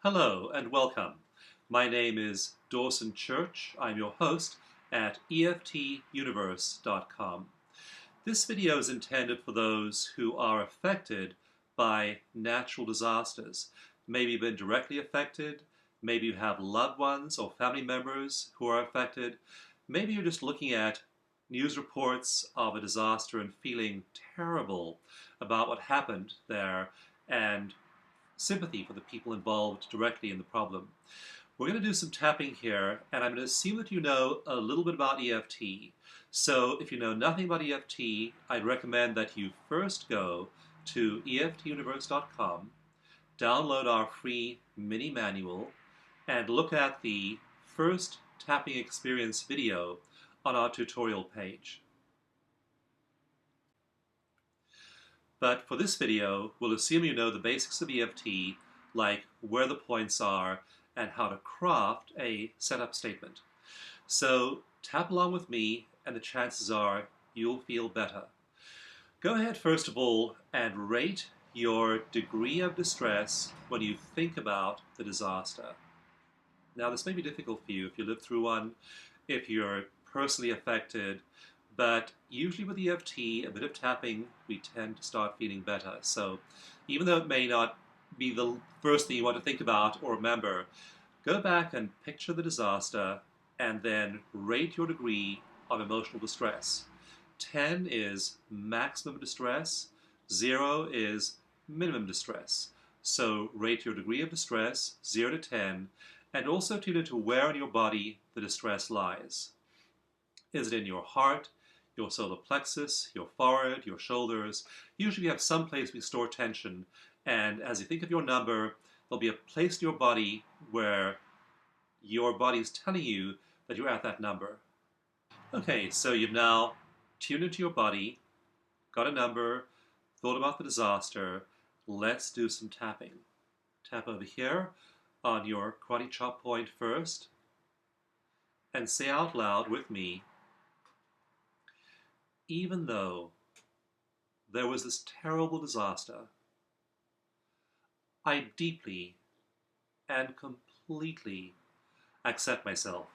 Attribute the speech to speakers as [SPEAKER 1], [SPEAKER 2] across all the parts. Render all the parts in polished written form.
[SPEAKER 1] Hello and welcome. My name is Dawson Church. I'm your host at EFTuniverse.com. This video is intended for those who are affected by natural disasters. Maybe you've been directly affected, maybe you have loved ones or family members who are affected, maybe you're just looking at news reports of a disaster and feeling terrible about what happened there and sympathy for the people involved directly in the problem. We're going to do some tapping here, and I'm going to assume that you know a little bit about EFT. So if you know nothing about EFT, I'd recommend that you first go to EFTuniverse.com, download our free mini manual, and look at the first tapping experience video on our tutorial page. But for this video, we'll assume you know the basics of EFT, like where the points are and how to craft a setup statement. So tap along with me and the chances are you'll feel better. Go ahead first of all and rate your degree of distress when you think about the disaster. Now this may be difficult for you if you live through one, if you're personally affected, but usually with EFT, a bit of tapping, we tend to start feeling better. So even though it may not be the first thing you want to think about or remember, go back and picture the disaster and then rate your degree of emotional distress. 10 is maximum distress, 0 is minimum distress. So rate your degree of distress, 0 to 10, and also tune into where in your body the distress lies. Is it in your heart, your solar plexus, your forehead, your shoulders? Usually you have some place we store tension, and as you think of your number, there'll be a place in your body where your body is telling you that you're at that number. Okay, so you've now tuned into your body, got a number, thought about the disaster. Let's do some tapping. Tap over here on your karate chop point first, and say out loud with me, even though there was this terrible disaster, I deeply and completely accept myself.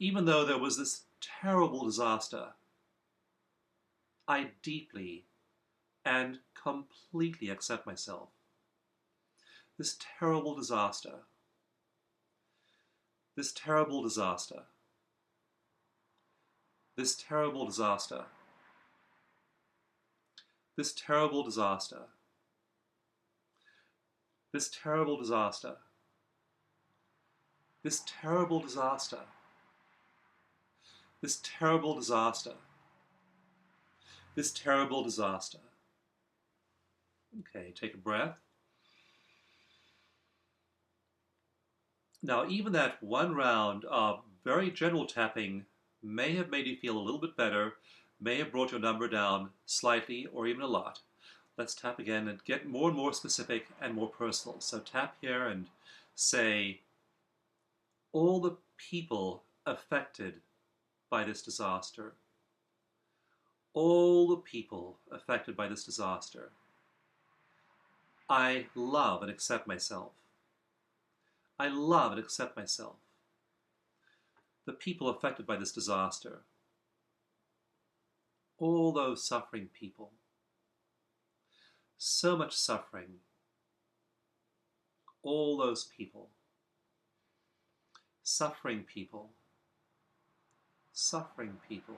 [SPEAKER 1] Even though there was this terrible disaster, I deeply and completely accept myself. This terrible disaster, this terrible disaster, this terrible disaster, this terrible disaster, this terrible disaster, this terrible disaster, this terrible disaster, this terrible disaster. Okay, take a breath. Now, even that one round of very general tapping may have made you feel a little bit better, may have brought your number down slightly or even a lot. Let's tap again and get more and more specific and more personal. So tap here and say, all the people affected by this disaster. All the people affected by this disaster. I love and accept myself. I love and accept myself. The people affected by this disaster, all those suffering people, so much suffering, all those people, suffering people, suffering people,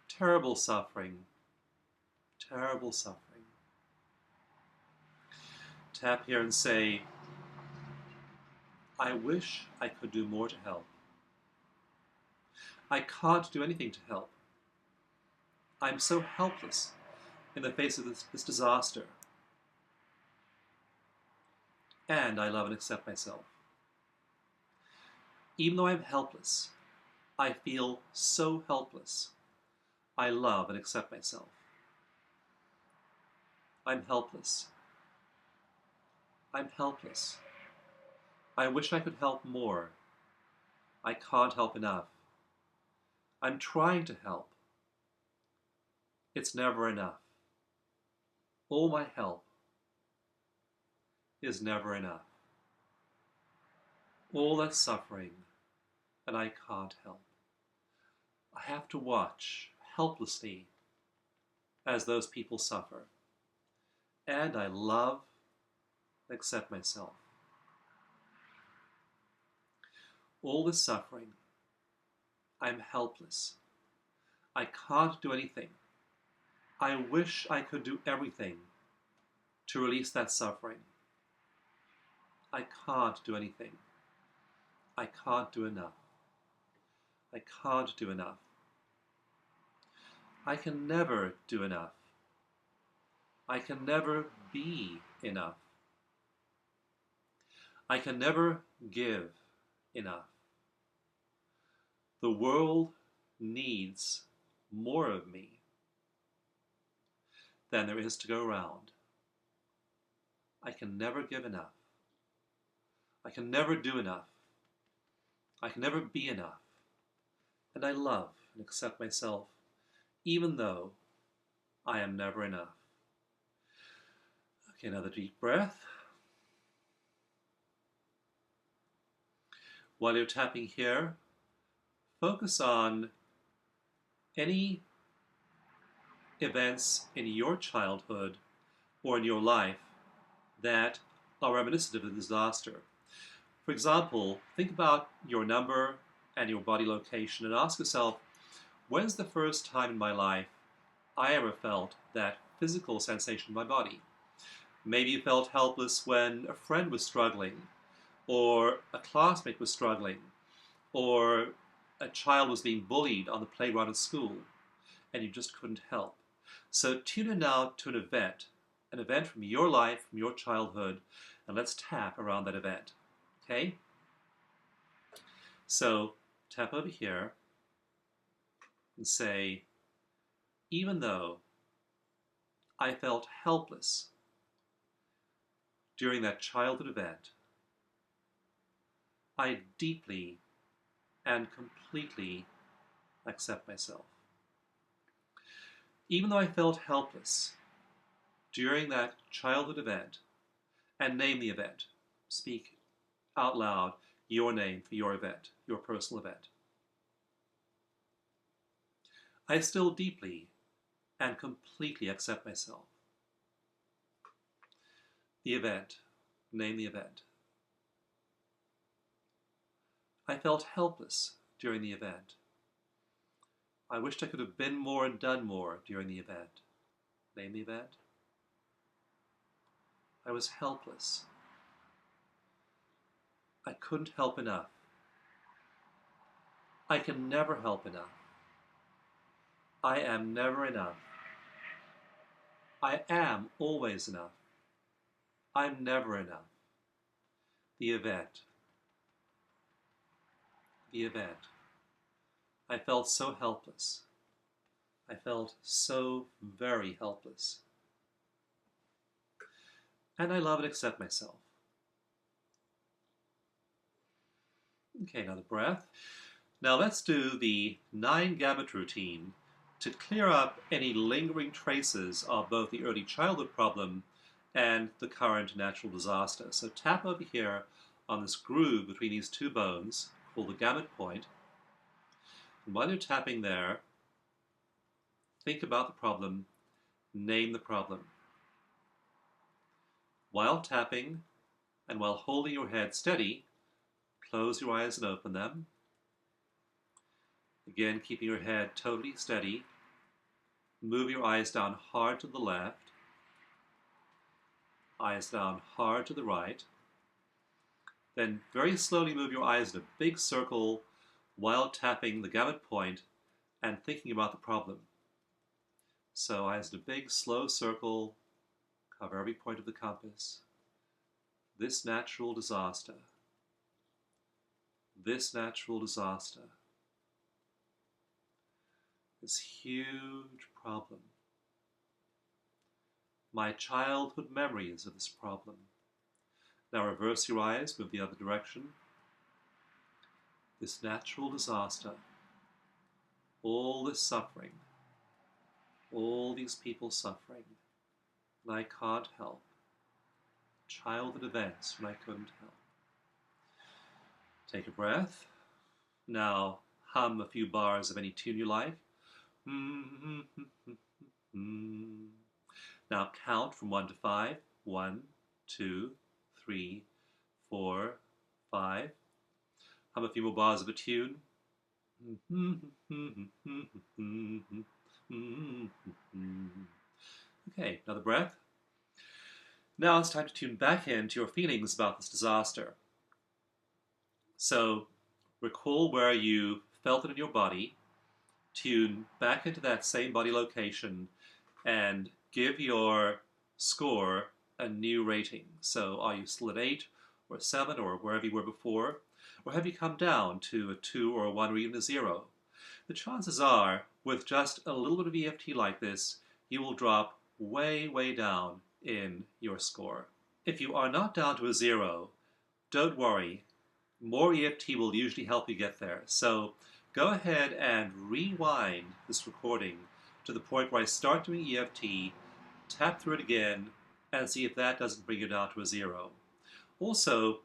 [SPEAKER 1] terrible suffering, terrible suffering. Tap here and say, I wish I could do more to help. I can't do anything to help. I'm so helpless in the face of this disaster. And I love and accept myself. Even though I'm helpless, I feel so helpless. I love and accept myself. I'm helpless. I'm helpless. I wish I could help more. I can't help enough. I'm trying to help. It's never enough. All my help is never enough. All that suffering, and I can't help. I have to watch helplessly as those people suffer. And I love and accept myself. All this suffering, I'm helpless. I can't do anything. I wish I could do everything to release that suffering. I can't do anything. I can't do enough. I can't do enough. I can never do enough. I can never be enough. I can never give enough. The world needs more of me than there is to go around. I can never give enough. I can never do enough. I can never be enough. And I love and accept myself, even though I am never enough. Okay, another deep breath. While you're tapping here, focus on any events in your childhood or in your life that are reminiscent of the disaster. For example, think about your number and your body location and ask yourself, when's the first time in my life I ever felt that physical sensation in my body? Maybe you felt helpless when a friend was struggling, or a classmate was struggling, or a child was being bullied on the playground at school, and you just couldn't help. So tune in now to an event from your life, from your childhood, and let's tap around that event. Okay? So tap over here and say, even though I felt helpless during that childhood event, I deeply and completely accept myself. Even though I felt helpless during that childhood event, and name the event, speak out loud your name for your event, your personal event, I still deeply and completely accept myself. The event, name the event. I felt helpless during the event. I wished I could have been more and done more during the event. Name the event. I was helpless. I couldn't help enough. I can never help enough. I am never enough. I am always enough. I'm never enough. The event. The event. I felt so helpless. I felt so very helpless. And I love and accept myself. Okay, another breath. Now let's do the 9-gamut routine to clear up any lingering traces of both the early childhood problem and the current natural disaster. So tap over here on this groove between these two bones, called the gamut point. And while you're tapping there, think about the problem, name the problem. While tapping and while holding your head steady, close your eyes and open them. Again, keeping your head totally steady. Move your eyes down hard to the left, eyes down hard to the right. Then very slowly move your eyes in a big circle while tapping the gamut point and thinking about the problem. So eyes in a big slow circle, cover every point of the compass. This natural disaster. This natural disaster. This huge problem. My childhood memories of this problem. Now reverse your eyes, move the other direction. This natural disaster. All this suffering. All these people suffering. And I can't help. Childhood events when I couldn't help. Take a breath. Now hum a few bars of any tune you like. Now count from 1 to 5. 1, 2, 3, 4, 5. Hum a few more bars of a tune. Okay, another breath. Now it's time to tune back into your feelings about this disaster. So recall where you felt it in your body, tune back into that same body location, and give your score a new rating. So are you still at 8 or 7 or wherever you were before? Or have you come down to a 2 or a 1 or even a 0? The chances are, with just a little bit of EFT like this, you will drop way, way down in your score. If you are not down to a 0, don't worry. More EFT will usually help you get there. So go ahead and rewind this recording to the point where I start doing EFT, tap through it again, and see if that doesn't bring you down to a 0. Also,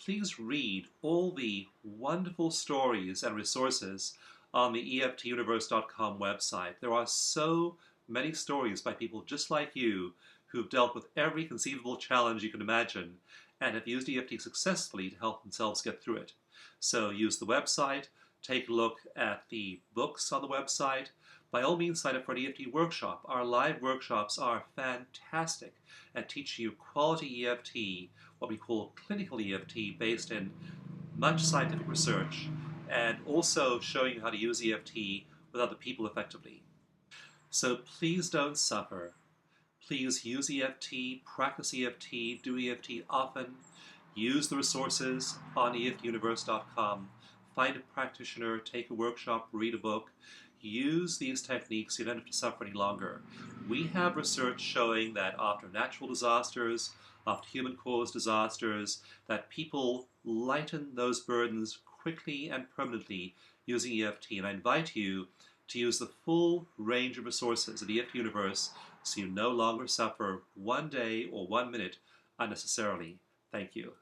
[SPEAKER 1] please read all the wonderful stories and resources on the EFTuniverse.com website. There are so many stories by people just like you who've dealt with every conceivable challenge you can imagine and have used EFT successfully to help themselves get through it. So use the website, take a look at the books on the website. By all means, sign up for an EFT workshop. Our live workshops are fantastic at teaching you quality EFT, what we call clinical EFT, based in much scientific research, and also showing you how to use EFT with other people effectively. So please don't suffer. Please use EFT, practice EFT, do EFT often. Use the resources on EFTuniverse.com. Find a practitioner, take a workshop, read a book. Use these techniques so you don't have to suffer any longer. We have research showing that after natural disasters, after human-caused disasters, that people lighten those burdens quickly and permanently using EFT. And I invite you to use the full range of resources at EFT Universe so you no longer suffer one day or 1 minute unnecessarily. Thank you.